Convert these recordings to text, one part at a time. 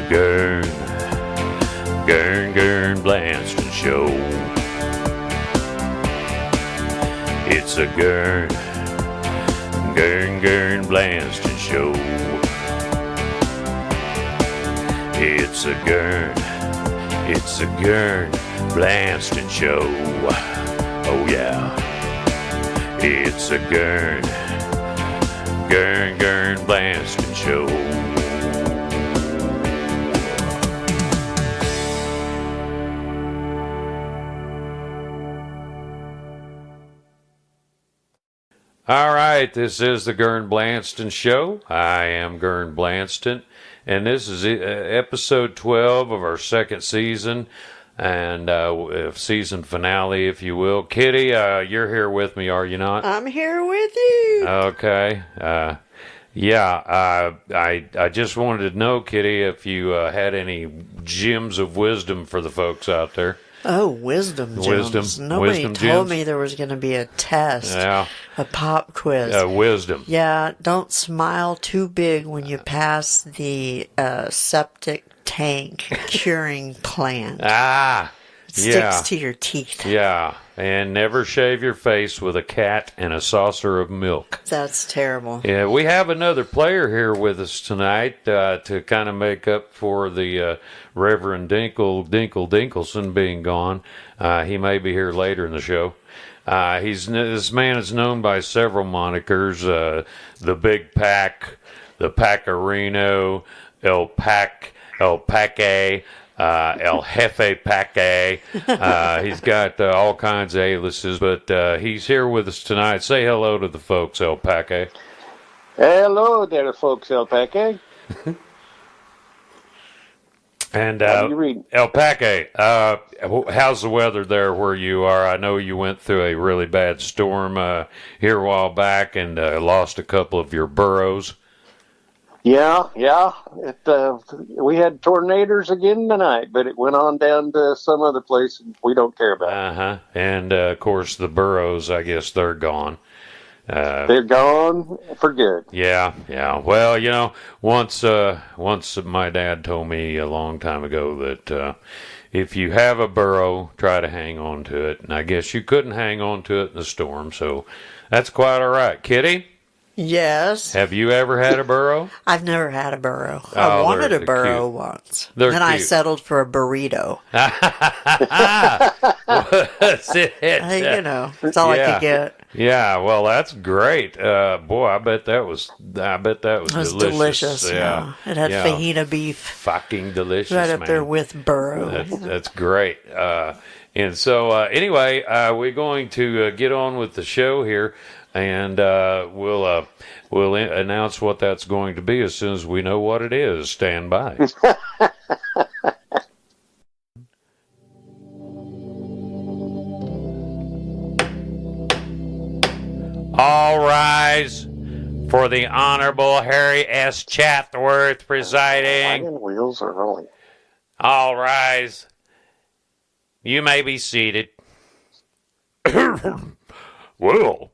Ghurn Blandston Show. It's a Ghurn Blandston Show. It's a Ghurn Blandston Show. Oh yeah. It's a Ghurn Blandston Show. All right, this is the Ghurn Blandston Show. I am Ghurn Blandston, and this is episode 12 of our second season, and season finale, if you will. Kitty, you're here with me, are you not? I'm here with you. Okay. I just wanted to know, Kitty, if you had any gems of wisdom for the folks out there. Oh, wisdom gems. Nobody told me there was going to be a test. Yeah. A pop quiz. Wisdom. Yeah, don't smile too big when you pass the septic tank curing plant. It sticks to your teeth. Yeah, and never shave your face with a cat and a saucer of milk. That's terrible. Yeah, we have another player here with us tonight to kind of make up for the Reverend Dinkelson being gone. He may be here later in the show. This man is known by several monikers: the Big Pack, the Pacarino, El Pac, El Paque. El Jefe Paque. He's got all kinds of aliases, but he's here with us tonight. Say hello to the folks, El Paque. Hello there, folks, El Paque. And El Paque, how's the weather there where you are? I know you went through a really bad storm here a while back and lost a couple of your burros. Yeah. We had tornadoes again tonight, but it went on down to some other place we don't care about. And, of course, the burros, I guess they're gone. They're gone for good. Yeah. Well, you know, once my dad told me a long time ago that if you have a burro, try to hang on to it. And I guess you couldn't hang on to it in the storm, so that's quite all right. Kitty? Yes. Have you ever had a burro? I've never had a burro. I wanted a burro once. Then I settled for a burrito. That's it. You know, that's all I could get. Yeah, well, that's great. Boy, I bet that was delicious. It was delicious. Yeah. It had fajita beef. Fucking delicious, right up there with burro. That's great. And so, anyway, we're going to get on with the show here. And we'll announce what that's going to be as soon as we know what it is. Stand by. All rise for the Honorable Harry S. Chatsworth presiding. Wagon wheels are rolling. All rise. You may be seated. Well...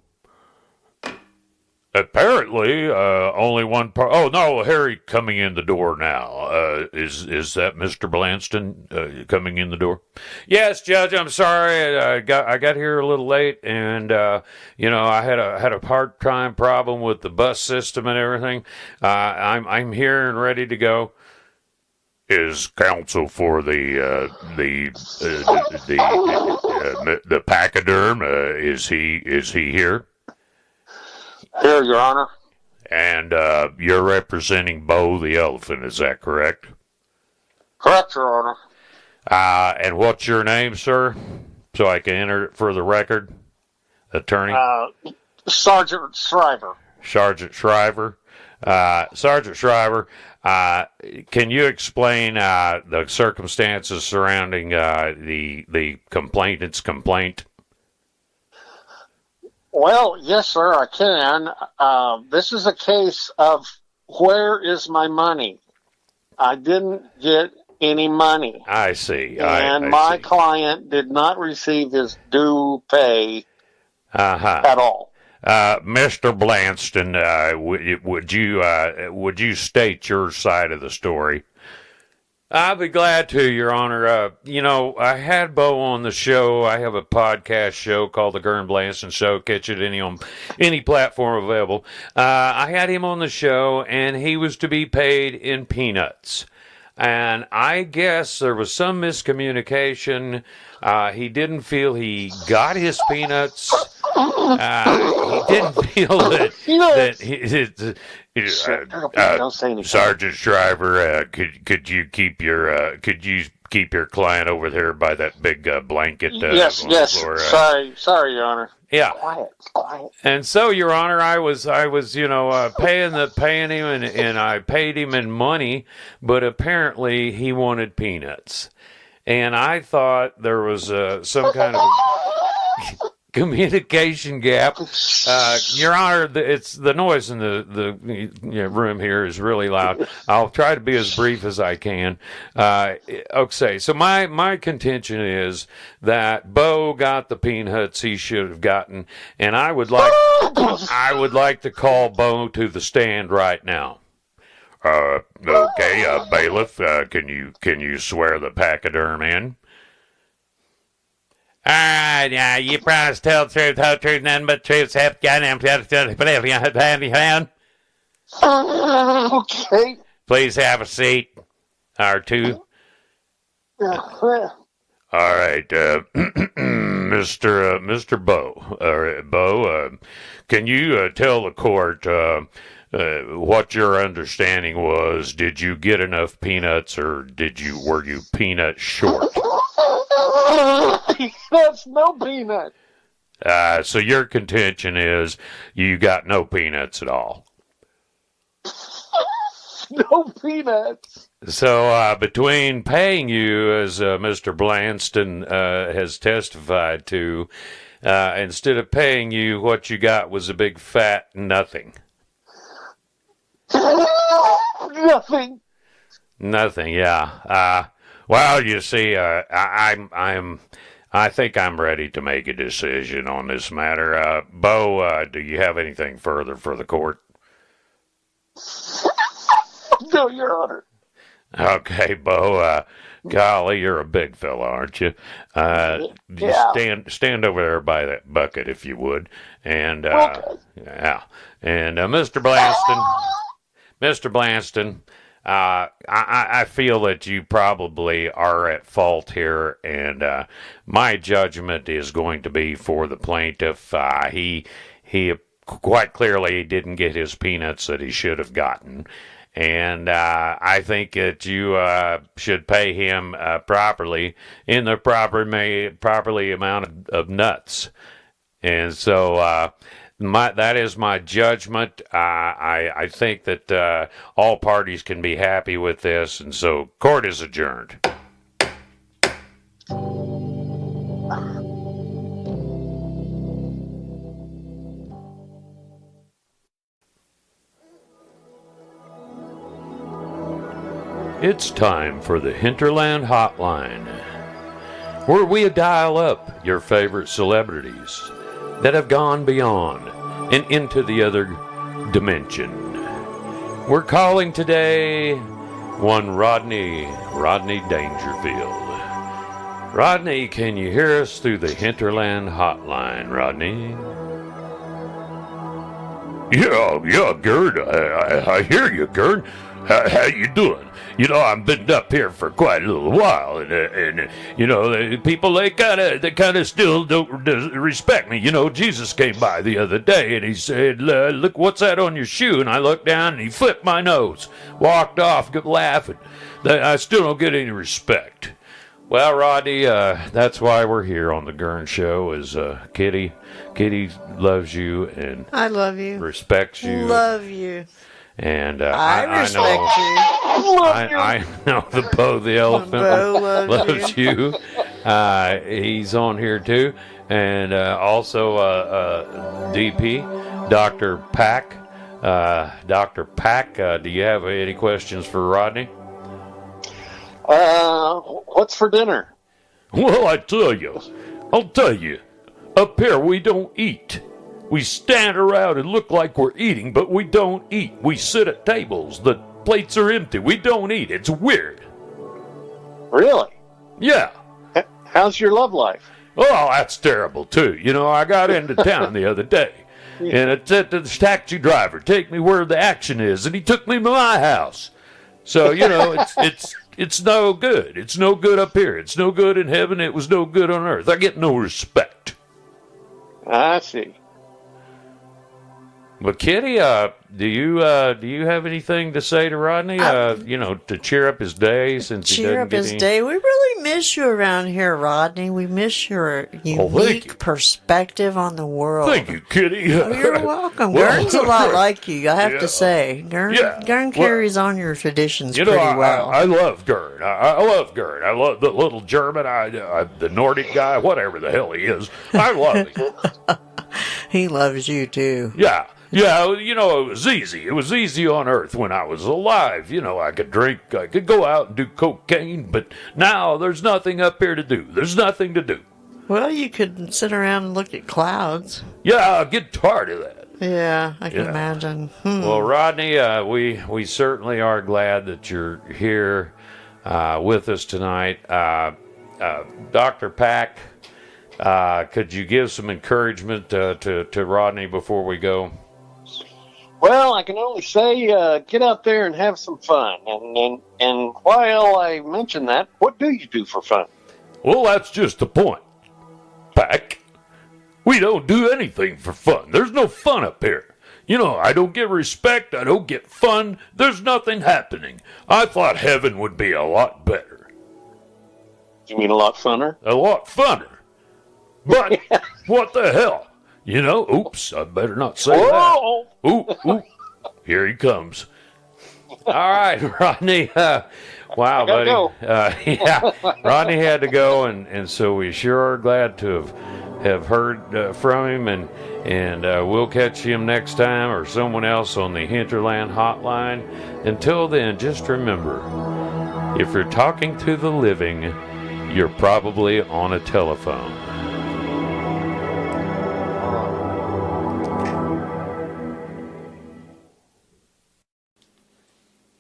Apparently, only one part. Oh no, Harry coming in the door now. Is that Mr. Blandston coming in the door? Yes, Judge. I'm sorry. I got here a little late, and I had a hard time problem with the bus system and everything. I'm here and ready to go. Is counsel for the pachyderm? Is he here? Here, Your Honor. And you're representing Bo the elephant, is that correct? Correct, Your Honor. And what's your name, sir? So I can enter it for the record. Attorney? Sergeant Shriver. Sergeant Shriver. Sergeant Shriver, can you explain the circumstances surrounding the complainant's complaint? Well, yes, sir, I can. This is a case of where is my money? I didn't get any money. I see. And my client did not receive his due pay at all. Mr. Blandston, would you state your side of the story? I'll be glad to, Your Honor. I had Bo on the show. I have a podcast show called the Ghurn Blandston Show. Catch it on any platform available. I had him on the show, and he was to be paid in peanuts. And I guess there was some miscommunication. He didn't feel he got his peanuts. He didn't feel that Don't say anything. Sergeant Shriver, could you keep your client over there by that big blanket? Yes. on the floor, Sorry, Your Honor. Yeah. Quiet. And so, Your Honor, I was paying him, and I paid him in money, but apparently he wanted peanuts, and I thought there was some kind of communication gap. Your Honor, it's the noise in the room here is really loud. I'll try to be as brief as I can. Okay, so my contention is that Bo got the peanuts he should have gotten, and I would like to call Bo to the stand right now. Okay, bailiff, can you swear the pachyderm in? All right, yeah, you promise to tell the truth, whole truth, nothing but the truth, self goddamn Okay. Please have a seat. R2. All right, Mr. Bo. All right, Bo, can you tell the court what your understanding was? Did you get enough peanuts, or were you peanut short? That's no peanut. So your contention is you got no peanuts at all. No peanuts. So between paying you, as Mr. Blandston has testified to, instead of paying you, what you got was a big fat nothing. Nothing, yeah. Well, you see, I think I'm ready to make a decision on this matter. Bo, do you have anything further for the court? No, Your Honor. Okay, Bo. Golly, you're a big fella, aren't you? Yeah. Stand over there by that bucket, if you would. And Okay. yeah. And Mr. Blandston, I feel that you probably are at fault here, and my judgment is going to be for the plaintiff. He quite clearly didn't get his peanuts that he should have gotten, and I think that you should pay him properly in the properly amount of nuts, and so. That is my judgment. I think that all parties can be happy with this, and so court is adjourned. It's time for the Hinterland Hotline, where we dial up your favorite celebrities that have gone beyond and into the other dimension. We're calling today one Rodney Dangerfield. Rodney, can you hear us through the Hinterland Hotline, Rodney? Yeah, Gurn. I hear you, Gurn. How you doing? I've been up here for quite a little while, and the people they kind of still don't respect me. Jesus came by the other day, and he said, "Look, what's that on your shoe?" And I looked down, and he flipped my nose, walked off, laughing. I still don't get any respect. Well, Rodney, that's why we're here on the Ghurn Show. Is Kitty loves you and I love you. respects you. Love you. And I respect you. I know the Bo the elephant Bo loves you. He's on here too, and also DP, Dr. Pack. Dr. Pack, do you have any questions for Rodney? What's for dinner? Well, I'll tell you. Up here, we don't eat. We stand around and look like we're eating, but we don't eat. We sit at tables. The plates are empty. We don't eat. It's weird. Really? Yeah. How's your love life? Oh, that's terrible, too. You know, I got into town the other day, and it said to the taxi driver, take me where the action is, and he took me to my house. So, you know, it's no good. It's no good up here. It's no good in heaven. It was no good on earth. I get no respect. I see. But Kitty, do you have anything to say to Rodney? You know, to cheer up his day since he Cheer doesn't up get his any... day. We really miss you around here, Rodney. We miss your you. unique perspective on the world. Thank you, Kitty. Oh, you're welcome. Well, Gurn's a lot like you, I have yeah. to say. Gurn Well, carries on your traditions You know, pretty well. I love Ghurn. I love Ghurn. I love the little German, the Nordic guy, whatever the hell he is. I love him. He loves you, too. Yeah. Yeah, you know, it was easy. It was easy on Earth when I was alive. You know, I could drink, I could go out and do cocaine, but now there's nothing up here to do. There's nothing to do. Well, you could sit around and look at clouds. Yeah, I get tired of that. Yeah, I can Yeah. imagine. Well, Rodney, we certainly are glad that you're here with us tonight. Dr. Pack, could you give some encouragement to Rodney before we go? Well, I can only say get out there and have some fun. And while I mention that, what do you do for fun? Well, that's just the point, Pack. We don't do anything for fun. There's no fun up here. You know, I don't get respect. I don't get fun. There's nothing happening. I thought heaven would be a lot better. You mean a lot funner? A lot funner. But what the hell? You know, oops, I better not say Whoa! that. Ooh, here he comes. All right, Rodney. Wow, gotta buddy. go. Yeah, Rodney had to go, and so we sure are glad to have heard from him, and we'll catch him next time or someone else on the Hinterland hotline. Until then, just remember, if you're talking to the living, you're probably on a telephone.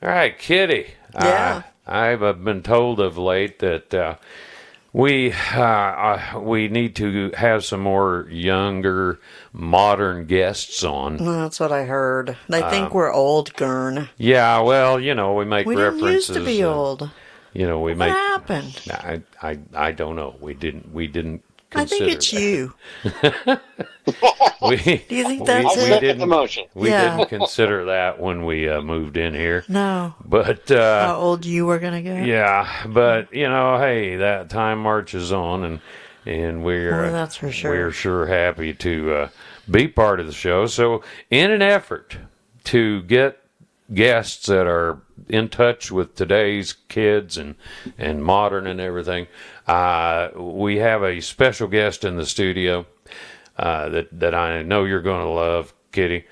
All right, Kitty. Yeah. I've been told of late that we need to have some more younger, modern guests on. Well, that's what I heard. They think we're old, Gurn. Yeah, well, you know, we make We didn't references. used to be old. You know, we What make. happened? I don't know. We didn't. I think consider it's that. you. Do you think that's I it? second the motion. We Yeah. didn't consider that when we moved in here. No. But How old you were going to get? yeah, but you know, hey, that time marches on, and we're Well, that's for sure. we're sure happy to be part of the show. So, in an effort to get guests that are in touch with today's kids and modern and everything, we have a special guest in the studio that I know you're going to love, Kitty.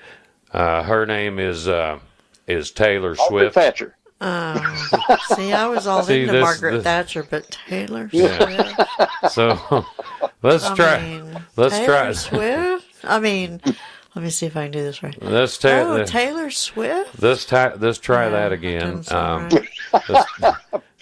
Her name is Taylor Margaret Swift. Thatcher. See, I was all See, into this- Margaret this- Thatcher, but Taylor Yeah. Swift. So let's try. Let's Taylor try. Swift? I mean, let me see if I can do this right. Let's Taylor Swift? let's try that Yeah, again. doesn't sound right.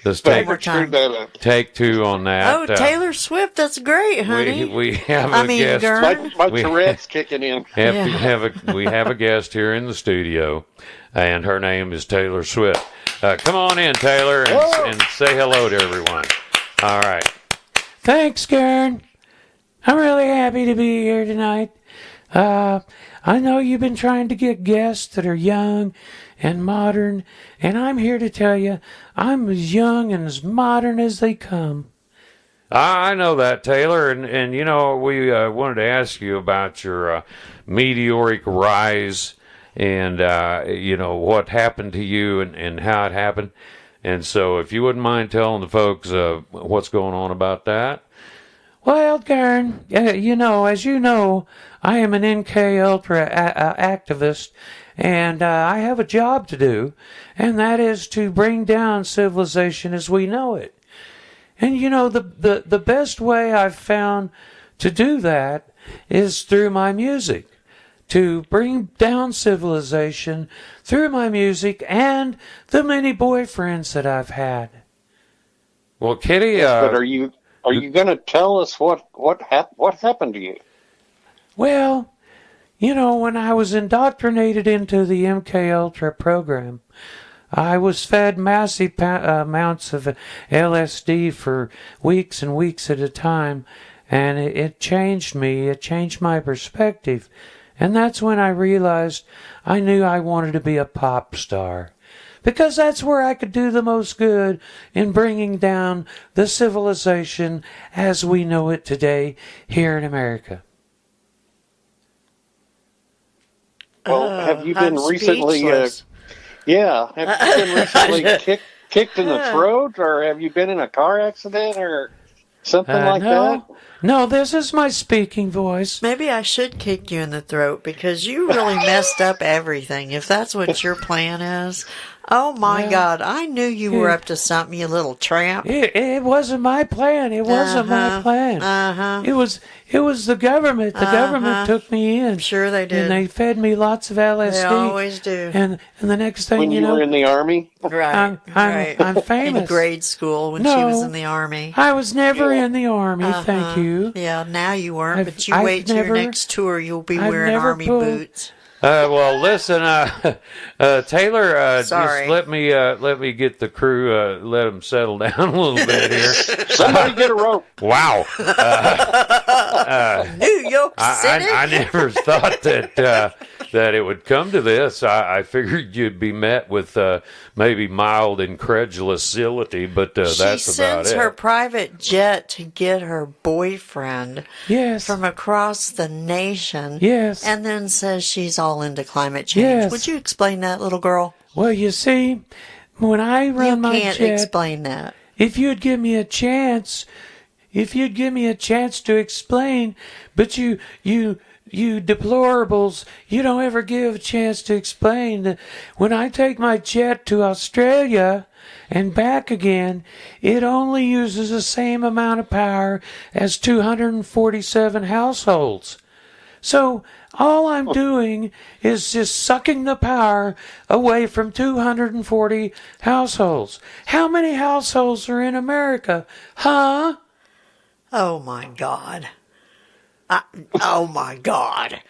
Let's One take more time. Screwed that up. take two on that. Oh, Taylor Swift, that's great, honey. We have I a mean, guest. Gurn. My We- Tourette's kicking in. We have a guest here in the studio, and her name is Taylor Swift. Come on in, Taylor, and say hello to everyone. All right. Thanks, Ghurn. I'm really happy to be here tonight. I know you've been trying to get guests that are young and modern, and I'm here to tell you I'm as young and as modern as they come. I know that, Taylor, and you know, we wanted to ask you about your meteoric rise and, you know, what happened to you and how it happened. And so if you wouldn't mind telling the folks what's going on about that. Well, Ghurn, you know, as you know, I am an NK Ultra activist, and I have a job to do, and that is to bring down civilization as we know it. And you know, the best way I've found to do that is through my music. To bring down civilization through my music and the many boyfriends that I've had. Well, Kitty, But are you going to tell us what happened to you? well, you know, when I was indoctrinated into the MK Ultra program, I was fed massive amounts of LSD for weeks and weeks at a time, and it changed me. It changed my perspective. And that's when I realized I knew I wanted to be a pop star. Because that's where I could do the most good in bringing down the civilization as we know it today here in America. Well, have you been I'm recently? speechless. Yeah, have you been recently kicked in the throat, or have you been in a car accident, or something like that? No, this is my speaking voice. Maybe I should kick you in the throat because you really messed up everything. If that's what your plan is. Oh my God, I knew you were up to something, you little tramp. It wasn't my plan. It wasn't my plan. It was the government. The government took me in. Sure they did. And they fed me lots of LSD. They always do. And the next thing When you were in the Army? Right, I'm famous. In grade school when she was in the Army. I was never in the Army, thank you. Yeah, now you weren't, but you I've wait till never- your next tour, you'll be I've wearing never Army pulled- boots. Well, listen, Taylor, Sorry. just let me get the crew, let them settle down a little bit here. Somebody get a rope. Wow. New York City? I never thought that it would come to this. I figured you'd be met with maybe mild incredulity, but She that's about sends it. her private jet to get her boyfriend Yes. from across the nation. Yes. And then says she's all into climate change. Yes. Would you explain that, little girl? Well, you see, when I run You my can't jet, explain that. if you'd give me a chance to explain, but you deplorables, you don't ever give a chance to explain. When I take my jet to Australia and back again, it only uses the same amount of power as 247 households. So all I'm doing is just sucking the power away from 240 households. How many households are in America? Huh? Oh, my God. Oh, my God.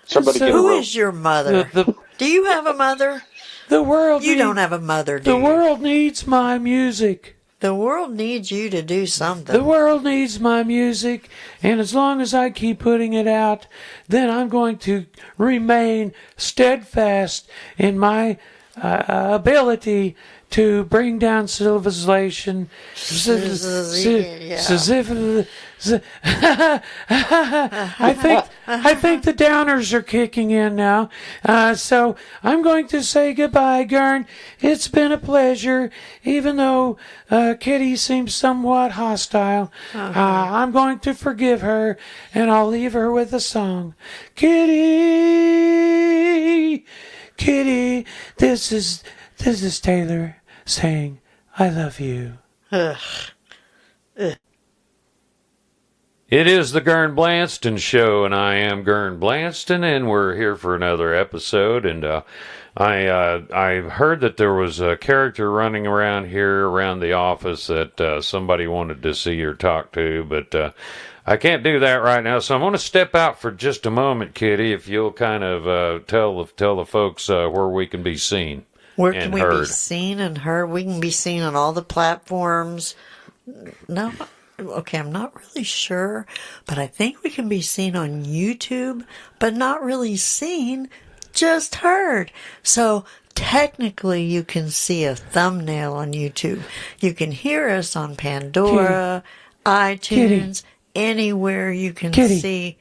Somebody get a Who rope. is your mother? The Do you have a mother? world You needs, don't have a mother, do the you? world needs my music. The world needs you to do something. The world needs my music, and as long as I keep putting it out, then I'm going to remain steadfast in my ability to bring down civilization. I think the downers are kicking in now. So I'm going to say goodbye, Ghurn. It's been a pleasure, even though Kitty seems somewhat hostile. I'm going to forgive her, and I'll leave her with a song. Kitty, Kitty, this is Taylor saying, I love you. Ugh. It is the Ghurn Blandston Show, and I am Ghurn Blandston, and we're here for another episode. And I heard that there was a character running around here, around the office, that somebody wanted to see or talk to, but I can't do that right now. So I'm going to step out for just a moment, Kitty, if you'll kind of tell the folks where we can be seen. Where can and we be heard. seen and heard? We can be seen on all the platforms. No, okay, I'm not really sure, but I think we can be seen on YouTube, but not really seen, just heard. So technically you can see a thumbnail on YouTube. You can hear us on Pandora, iTunes, anywhere you can see.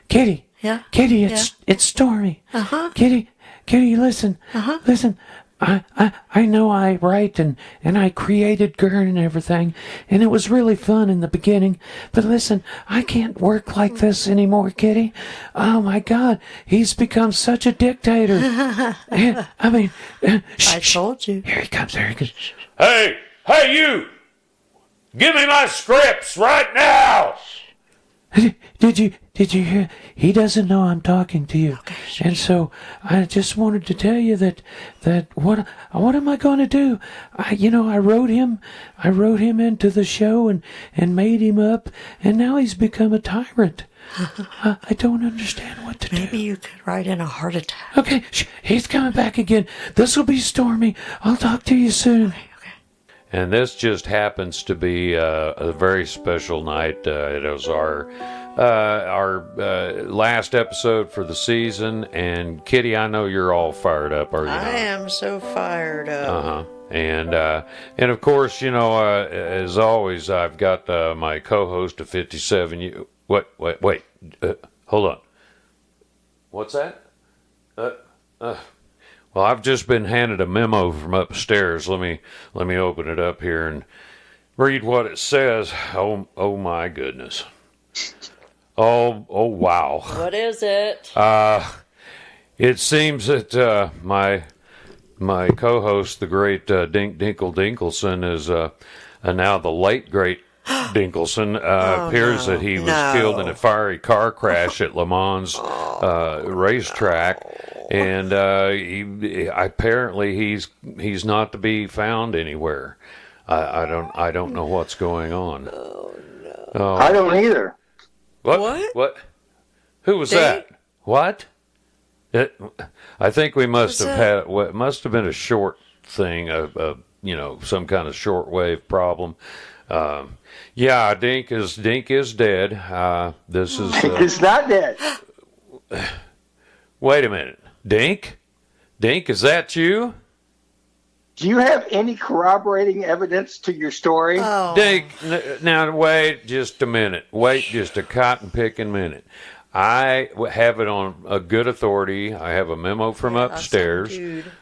Kitty. Yeah. Kitty, it's Stormy. Kitty, listen. Listen. I know I write and I created Ghurn and everything, and it was really fun in the beginning. But listen, I can't work like this anymore, Kitty. Oh my God, he's become such a dictator. I mean, I told you. Here he comes. Hey, you! Give me my scripts right now! Did you hear? He doesn't know I'm talking to you. And so I just wanted to tell you that what am I going to do? I wrote him into the show and made him up, and now he's become a tyrant. I don't understand what to do. Maybe you could write in a heart attack. Okay, he's coming back again. This will be stormy. I'll talk to you soon. Okay. And this just happens to be a very special night. It was our last episode for the season. And Kitty, I know you're all fired up, are you not? I am so fired up. And of course, as always, I've got my co-host of 57. Wait, hold on. What's that? Well, I've just been handed a memo from upstairs. Let me open it up here and read what it says. Oh my goodness. Oh wow. What is it? It seems that my co-host, the great Dink Dinkelson, is now the late great Dinkelson. Appears that he was killed in a fiery car crash at Le Mans racetrack. And apparently he's not to be found anywhere. I don't know what's going on. Oh no! I don't either. What? Who was that? What? I think we must have had. What must have been a short thing. Some kind of shortwave problem. Yeah, Dink is dead. This is. He's not dead. Wait a minute. Dink, is that you? Do you have any corroborating evidence to your story? Oh. Dink, now wait just a minute. Wait just a cotton-picking minute. I have it on a good authority. I have a memo from upstairs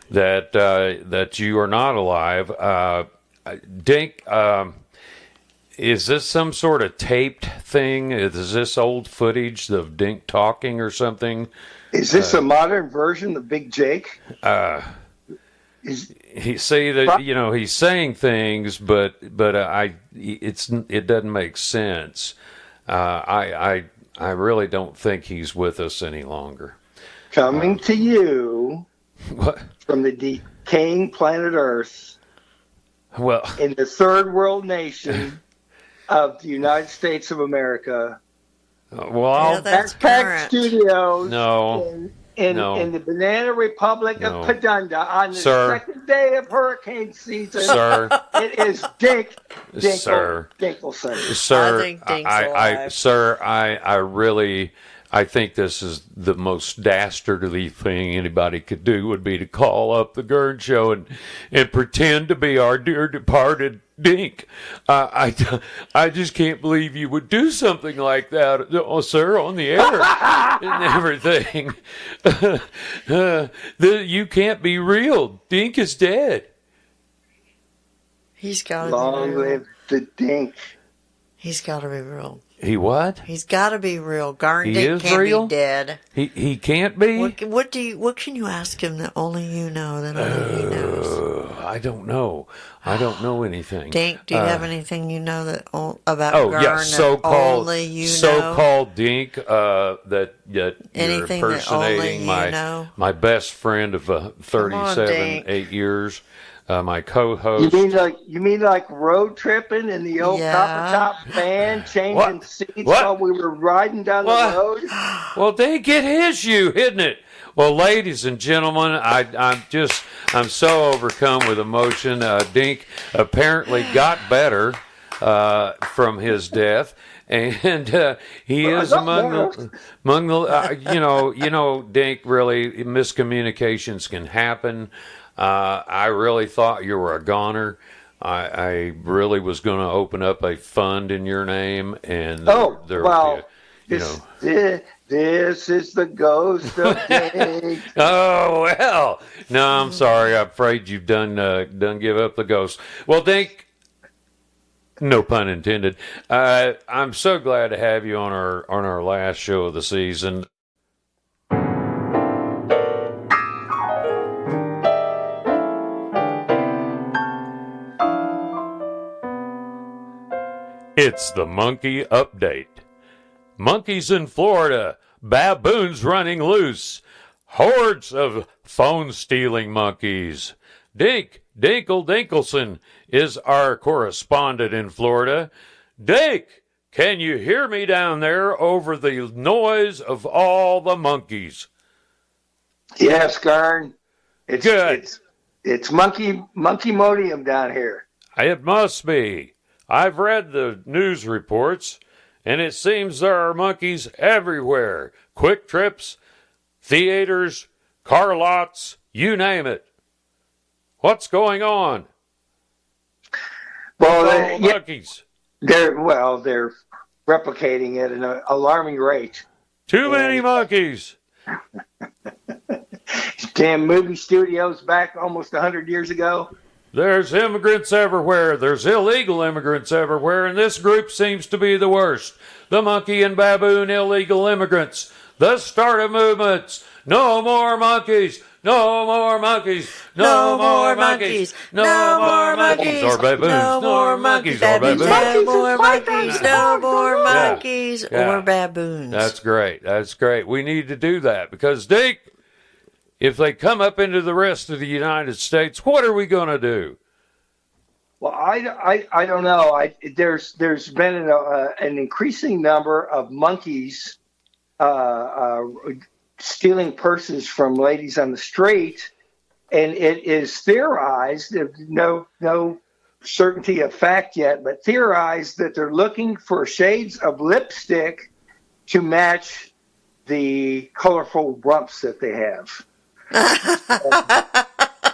that you are not alive. Dink, is this some sort of taped thing? Is this old footage of Dink talking or something? Is this a modern version of Big Jake? He's saying things, but it doesn't make sense. I really don't think he's with us any longer. Coming to you What? from the decaying planet Earth Well, in the third world nation of the United States of America. well, That's Backpack current. Studios No. in No. the Banana Republic No. of Padunda on the Sir. second day of hurricane season. sir, It is Dink Sir. Dinkelson. sir, I think Dink's alive. sir, I really, I think this is the most dastardly thing anybody could do would be to call up the Ghurn Show and pretend to be our dear departed Dink. I just can't believe you would do something like that, sir, on the air and everything. You can't be real. Dink is dead. He's got to Long be real. live the Dink. He's got to be real. He what? He's got to be real. Ghurn He Dink is can't real? be dead. He can't be? What can you ask him that only you know, that only he knows? I don't know. I don't know anything. Dink, do you have anything you know that about Oh Ghurn yeah, that so-called only you know? so-called Dink. That you're Anything that only impersonating you my know? my best friend of 37, Dink. 8 years. My co-host. You mean like road tripping in the old Yeah. copper top van, changing What? seats What? while we were riding down What? the road? Well, Dink, it is you, isn't it? Well, ladies and gentlemen, I'm so overcome with emotion. Dink apparently got better from his death, and he Well, is I got among the Dink. Really, miscommunications can happen. I really thought you were a goner. I really was going to open up a fund in your name, and there would be This is the ghost of Dink. Oh well, no, I'm sorry. I'm afraid you've done give up the ghost. Well, Dink, no pun intended. I'm so glad to have you on our last show of the season. It's the Monkey Update. Monkeys in Florida. Baboons running loose. Hordes of phone-stealing monkeys. Dinkle Dinkelson is our correspondent in Florida. Dink, can you hear me down there over the noise of all the monkeys? Yes, Ghurn. It's Good. It's monkey modium down here. It must be. I've read the news reports, and it seems there are monkeys everywhere. Quick trips, theaters, car lots, you name it. What's going on? Well, monkeys. they're replicating at an alarming rate. Too many monkeys. Damn movie studios back almost 100 years ago. There's immigrants everywhere. There's illegal immigrants everywhere, and this group seems to be the worst. The monkey and baboon illegal immigrants. The start of movements. No more monkeys. No more monkeys. No more monkeys. No more monkeys or baboons. No more monkeys or baboons. No more monkeys. No more monkeys or baboons. That's great. That's great. We need to do that because, Dink, if they come up into the rest of the United States, what are we going to do? Well, I don't know. There's been an increasing number of monkeys stealing purses from ladies on the street, and it is theorized, no certainty of fact yet, but theorized that they're looking for shades of lipstick to match the colorful rumps that they have.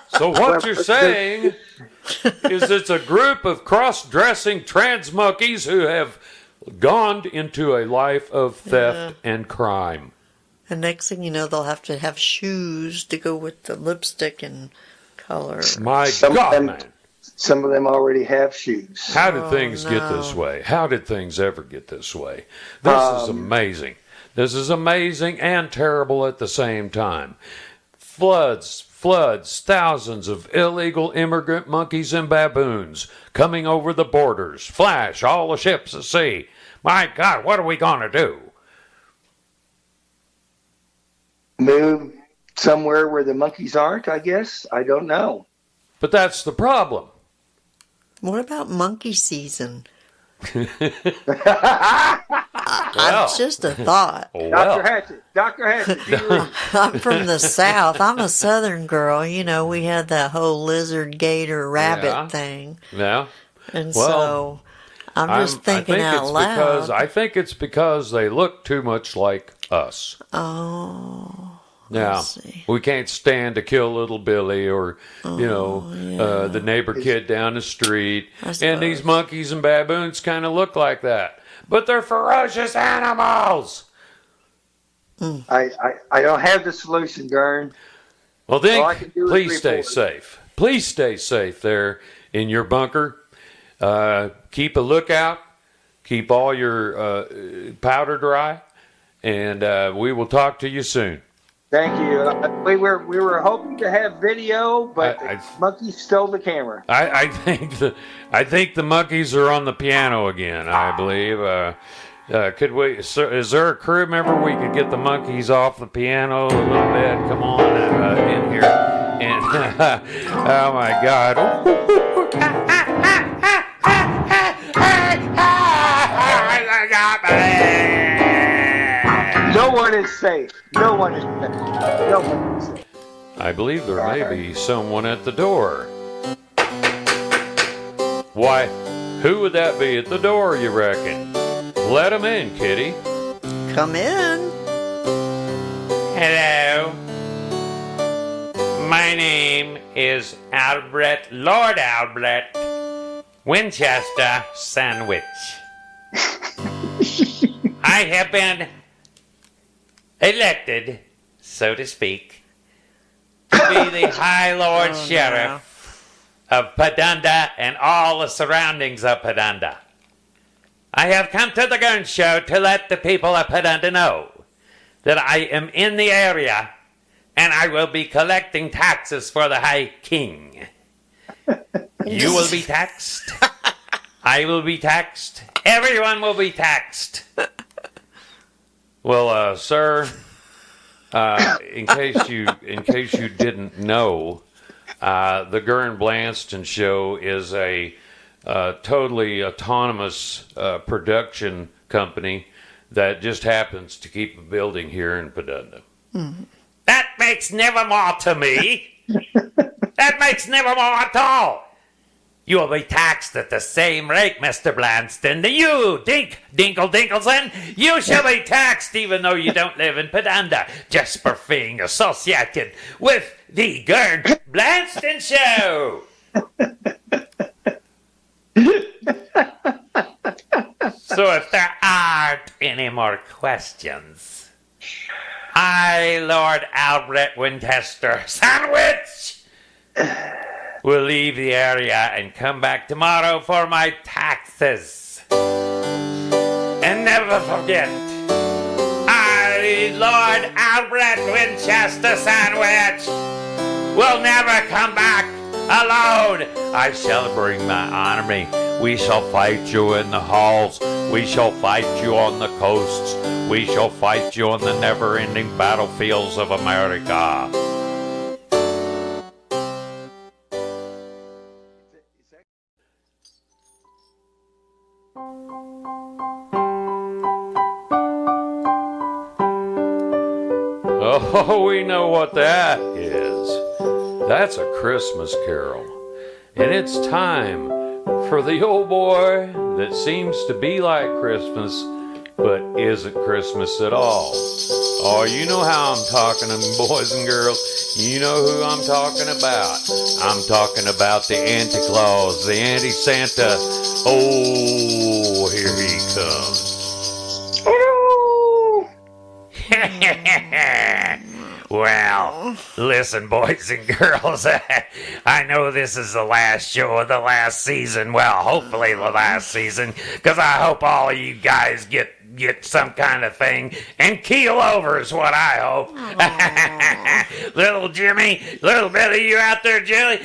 So what you're saying is it's a group of cross-dressing trans monkeys who have gone into a life of theft and crime. And next thing you know, they'll have to have shoes to go with the lipstick and color. My God, man. Some of them already have shoes. How did things get this way? How did things ever get this way? This is amazing. This is amazing and terrible at the same time. Floods, thousands of illegal immigrant monkeys and baboons coming over the borders. Flash, all the ships at sea. My God, what are we going to do? Move somewhere where the monkeys aren't, I guess. I don't know. But that's the problem. What about monkey season? Well. It's just a thought. Dr. Hatchett, do you read? I'm from the South. I'm a Southern girl. You know, we had that whole lizard, gator, rabbit thing. Yeah. And so I'm just thinking out loud. I think it's because they look too much like us. Oh. Now, we can't stand to kill little Billy or, the neighbor kid down the street. And these monkeys and baboons kind of look like that. But they're ferocious animals. I don't have the solution, Ghurn. Well, then, please stay safe. Please stay safe there in your bunker. Keep a lookout. Keep all your powder dry. And we will talk to you soon. Thank you. We were hoping to have video, but the monkeys stole the camera. I think the monkeys are on the piano again. I believe. Could we? Is there a crew member we could get the monkeys off the piano a little bit? Come on in here. And oh my God. No one is safe. No one is safe. No one is safe. I believe there may be someone at the door. Why, who would that be at the door, you reckon? Let him in, kitty. Come in. Hello. My name is Lord Albert Winchester Sandwich. I have been elected, so to speak, to be the High Lord Sheriff of Padunda and all the surroundings of Padunda. I have come to the Ghurn Show to let the people of Padunda know that I am in the area and I will be collecting taxes for the High King. You will be taxed. I will be taxed. Everyone will be taxed. Well, sir, in case you didn't know, the Ghurn Blandston Show is a totally autonomous production company that just happens to keep a building here in Padunda. That makes nevermore to me. That makes nevermore at all. You will be taxed at the same rate, Mr. Blandston. You, Dinkleson, you shall be taxed even though you don't live in Padunda, just for being associated with the Ghurn Blandston Show. So if there aren't any more questions, I, Lord Albert Winchester Sandwich, will leave the area and come back tomorrow for my taxes. And never forget, I, Lord Albert Winchester Sandwich, will never come back alone. I shall bring my army. We shall fight you in the halls. We shall fight you on the coasts. We shall fight you on the never-ending battlefields of America. Oh, we know what that is. That's a Christmas carol. And it's time for the old boy that seems to be like Christmas, but isn't Christmas at all. Oh, you know how I'm talking, boys and girls. You know who I'm talking about. I'm talking about the Anti-Claus, the Anti-Santa. Oh, here he comes. Well, listen, boys and girls, I know this is the last show of the last season. Well, hopefully the last season, because I hope all of you guys get some kind of thing and keel over is what I hope. Little Jimmy, little Billy, you out there, Jilly?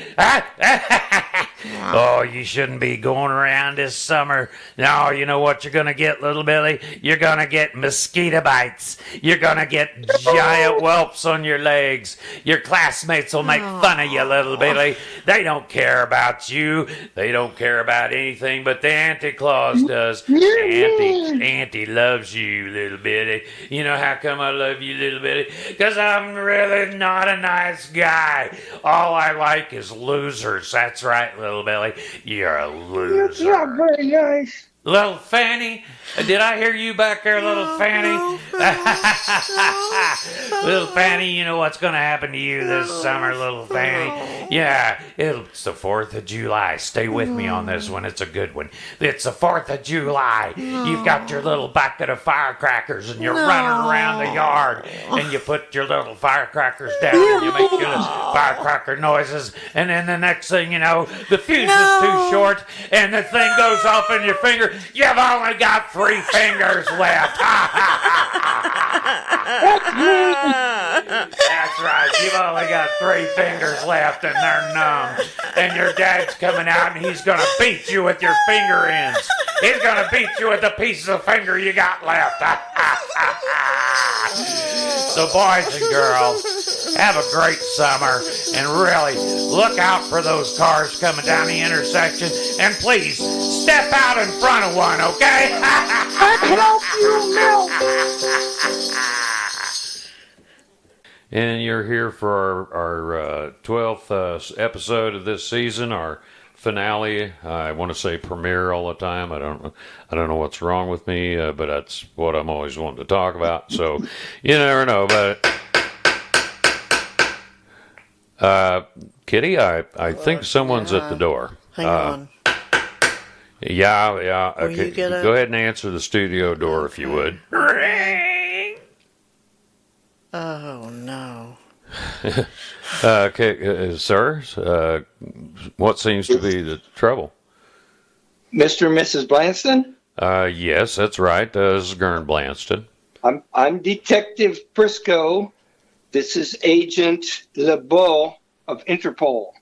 Oh, you shouldn't be going around this summer. No, you know what you're going to get, little Billy? You're going to get mosquito bites. You're going to get giant whelps on your legs. Your classmates will make fun of you, little Billy. They don't care about you. They don't care about anything but the Anti-Claus does. Auntie loves you, little Billy. You know how come I love you, little Billy? Because I'm really not a nice guy. All I like is losers. That's right, little Billy. You're a loser. That's not very nice. Little Fanny, did I hear you back there, little Fanny? Little Fanny, you know what's going to happen to you this summer, little Fanny? Yeah, it's the 4th of July. Stay with me on this one. It's a good one. It's the 4th of July. You've got your little bucket of firecrackers and you're running around the yard and you put your little firecrackers down and you make your little firecracker noises, and then the next thing you know, the fuse is too short and the thing goes off in your finger. You've only got 3 fingers left. That's right. You've only got 3 fingers left and they're numb. And your dad's coming out and he's going to beat you with your finger ends. He's going to beat you with the pieces of finger you got left. So boys and girls, have a great summer and really look out for those cars coming down the intersection, and please step out in front of one, okay? I can help you, And you're here for our 12th episode of this season, our finale. I want to say premiere all the time. I don't know what's wrong with me, but that's what I'm always wanting to talk about. So you never know. But Kitty, I think someone's at the door. Hang on. Yeah. Will Okay. you get Go ahead and answer the studio door if you would. Ring. Oh, no. Okay, sir. What seems to be the trouble? Mr. and Mrs. Blandston? Yes, that's right. This is Ghurn Blandston. I'm Detective Briscoe. This is Agent LeBeau of Interpol.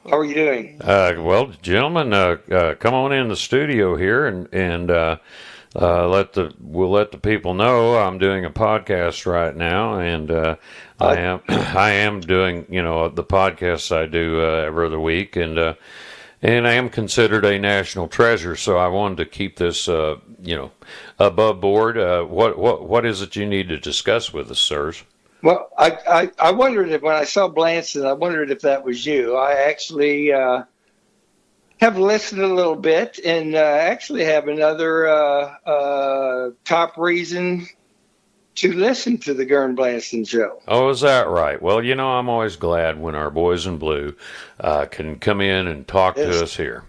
How are you doing? Well, gentlemen, come on in the studio here and we'll let the people know I'm doing a podcast right now, and I am doing the podcasts I do every other week, and I am considered a national treasure. So I wanted to keep this above board. What is it you need to discuss with us, sirs? Well, I wondered if when I saw Blandston, I wondered if that was you. I actually have listened a little bit and actually have another top reason to listen to the Ghurn Blandston Show. Oh, is that right? Well, I'm always glad when our boys in blue can come in and talk to us here.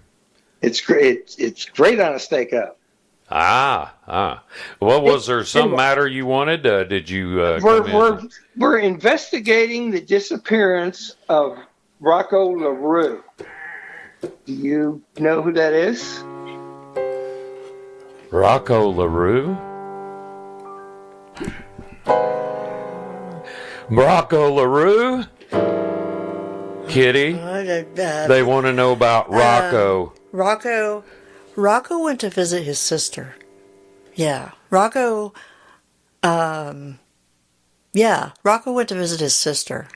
It's great. It's great on a steak up. Well, was there some matter you wanted? Did you? We're investigating the disappearance of Rocco LaRue. Do you know who that is? Rocco LaRue? Rocco LaRue? Kitty? They want to know about Rocco. Rocco went to visit his sister. Yeah. Rocco went to visit his sister.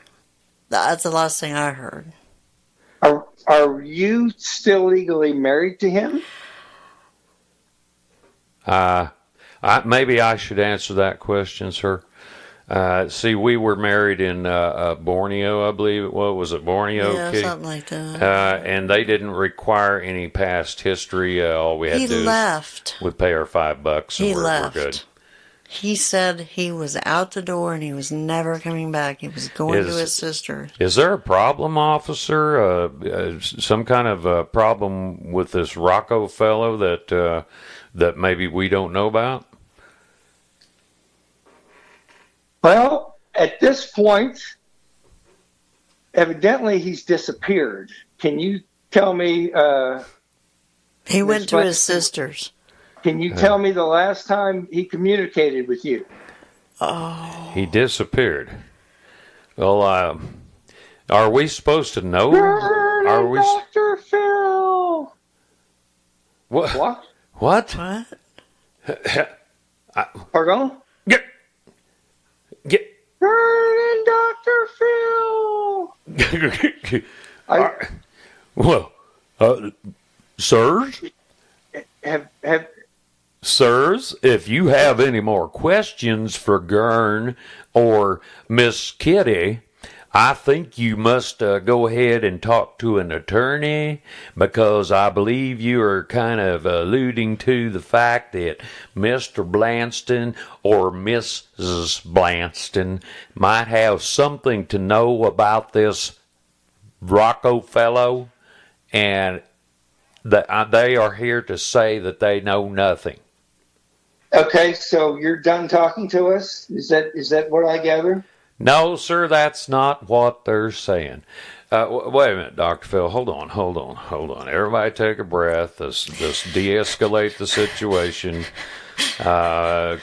That's the last thing I heard. Are you still legally married to him? Maybe I should answer that question, sir. See, we were married in Borneo, I believe. What was it, Borneo? Yeah, Kitty? something like that. And they didn't require any past history. All we had to do left. We'd pay our $5 and we're good. He said he was out the door and he was never coming back. He was going to his sister. Is there a problem, officer? Some kind of problem with this Rocco fellow that maybe we don't know about? Well, at this point, evidently he's disappeared. Can you tell me? He went to his sister's. Can you tell me the last time he communicated with you? Oh. He disappeared. Well, are we supposed to know? Are we, Dr. Phil? What? What? What? Pardon? Get. Ghurn and Dr. Phil. Sirs? Sirs, if you have any more questions for Ghurn or Miss Kitty, I think you must go ahead and talk to an attorney, because I believe you are kind of alluding to the fact that Mr. Blandston or Mrs. Blandston might have something to know about this Rocco fellow, and that they are here to say that they know nothing. Okay, so you're done talking to us? Is that what I gather? No, sir, that's not what they're saying. Wait a minute, Dr. Phil. Hold on. Everybody take a breath. Let's de-escalate the situation and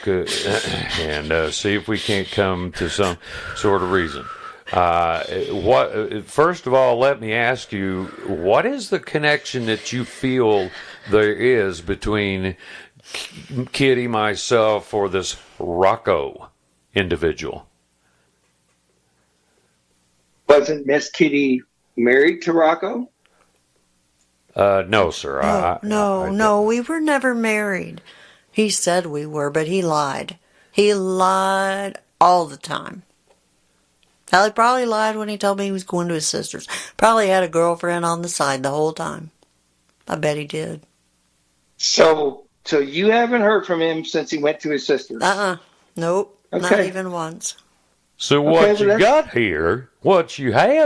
see if we can't come to some sort of reason. First of all, let me ask you, what is the connection that you feel there is between Kitty, myself, or this Rocco individual? Wasn't Miss Kitty married to Rocco? No, sir. No, we were never married. He said we were, but he lied. He lied all the time. He probably lied when he told me he was going to his sister's. Probably had a girlfriend on the side the whole time. I bet he did. So you haven't heard from him since he went to his sister's? Nope. Okay. Not even once. So what you have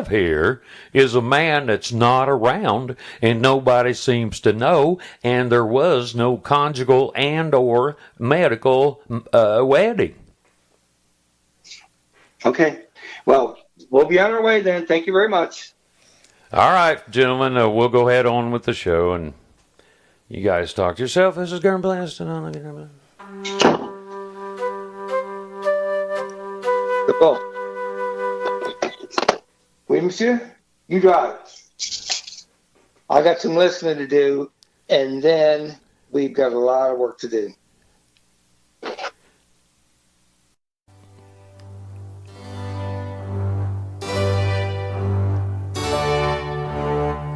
here is a man that's not around and nobody seems to know, and there was no conjugal and or medical wedding. Okay. Well, we'll be on our way then. Thank you very much. All right, gentlemen, we'll go ahead on with the show, and you guys talk to yourself. This is Ghurn Blandston on the Ghurn Blandston. Oui, monsieur? You drive. I got some listening to do, and then we've got a lot of work to do.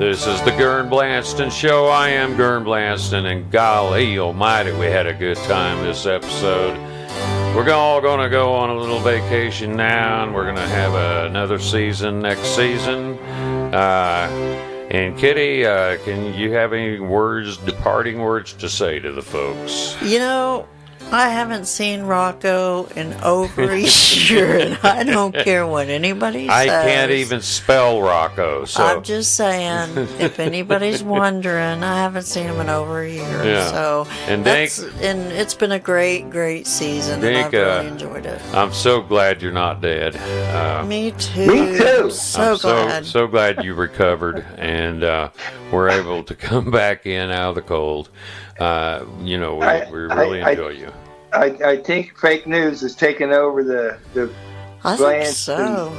This is the Ghurn Blandston Show. I am Ghurn Blandston, and golly almighty, we had a good time this episode. We're all going to go on a little vacation now, and we're going to have another season next season. And Kitty, can you have any departing words to say to the folks? You know, I haven't seen Rocco in over a year, and I don't care what anybody says. I can't even spell Rocco, so I'm just saying, if anybody's wondering, I haven't seen him in over a year. Yeah. So And Dink- and it's been a great season, Dink, and I've really enjoyed it. I'm so glad you're not dead. Me too. Me too. So glad. So glad you recovered and were able to come back in out of the cold. We really enjoy you. I think fake news has taken over the I think Blandston. so.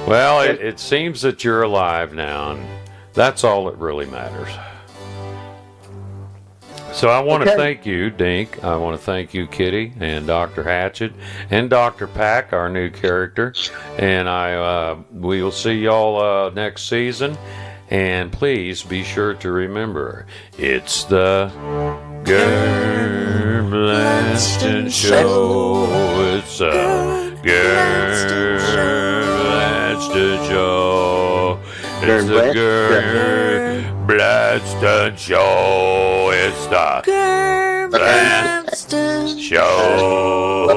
Well, it seems that you're alive now, and that's all that really matters. So I want to Okay. thank you, Dink. I want to thank you, Kitty, and Dr. Hatchet, and Dr. Pack, our new character. And we will see y'all next season. And please be sure to remember, it's the Ghurn Blandston Show. It's the Ghurn Blandston Show. It's the Ghurn Blandston Show. It's the Ghurn Blandston Show.